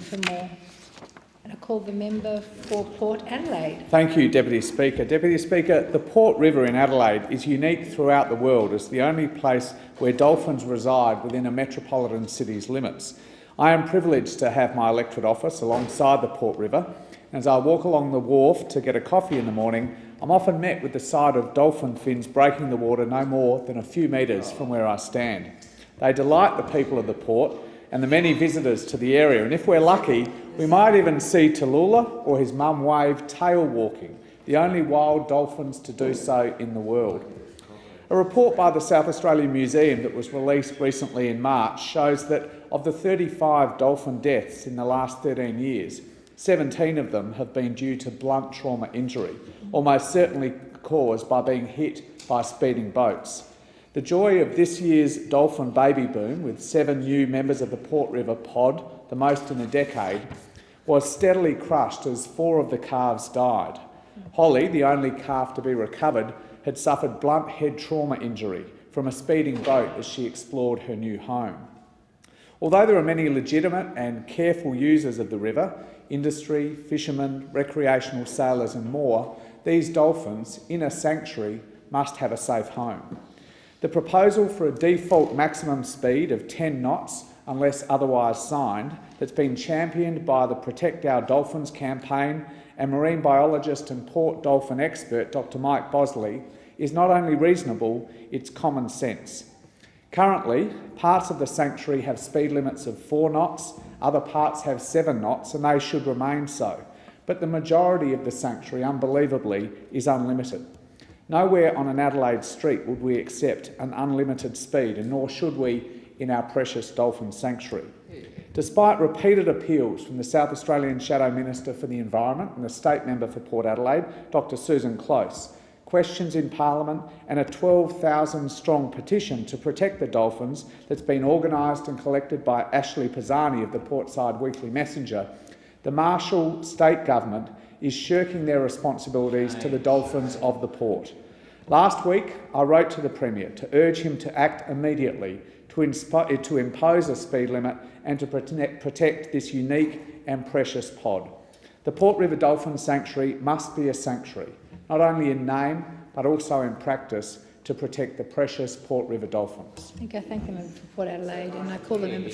for more. And I call the member for Port Adelaide. Thank you, Deputy Speaker. Deputy Speaker, the Port River in Adelaide is unique throughout the world as the only place where dolphins reside within a metropolitan city's limits. I am privileged to have my electorate office alongside the Port River. As I walk along the wharf to get a coffee in the morning, I'm often met with the sight of dolphin fins breaking the water no more than a few metres from where I stand. They delight the people of the port and the many visitors to the area, and if we're lucky, we might even see Tallulah or his mum Wave tail walking, the only wild dolphins to do so in the world. A report by the South Australian Museum that was released recently in March shows that of the 35 dolphin deaths in the last 13 years, 17 of them have been due to blunt trauma injury, almost certainly caused by being hit by speeding boats. The joy of this year's dolphin baby boom, with 7 new members of the Port River pod, the most in a decade, was steadily crushed as 4 of the calves died. Holly, the only calf to be recovered, had suffered blunt head trauma injury from a speeding boat as she explored her new home. Although there are many legitimate and careful users of the river, industry, fishermen, recreational sailors and more, these dolphins, in a sanctuary, must have a safe home. The proposal for a default maximum speed of 10 knots, unless otherwise signed, that's been championed by the Protect Our Dolphins campaign and marine biologist and port dolphin expert Dr Mike Bosley, is not only reasonable, it's common sense. Currently, parts of the sanctuary have speed limits of 4 knots, other parts have 7 knots, and they should remain so. But the majority of the sanctuary, unbelievably, is unlimited. Nowhere on an Adelaide street would we accept an unlimited speed, and nor should we in our precious dolphin sanctuary. Despite repeated appeals from the South Australian Shadow Minister for the Environment and the State Member for Port Adelaide, Dr Susan Close, questions in Parliament and a 12,000-strong petition to protect the dolphins that's been organised and collected by Ashley Pisani of the Portside Weekly Messenger, the Marshall State Government is shirking their responsibilities to the dolphins of the port. Last week, I wrote to the Premier to urge him to act immediately to impose a speed limit and to protect this unique and precious pod. The Port River Dolphin Sanctuary must be a sanctuary, not only in name but also in practice, to protect the precious Port River dolphins. I thank the member for Port Adelaide, and I call the member for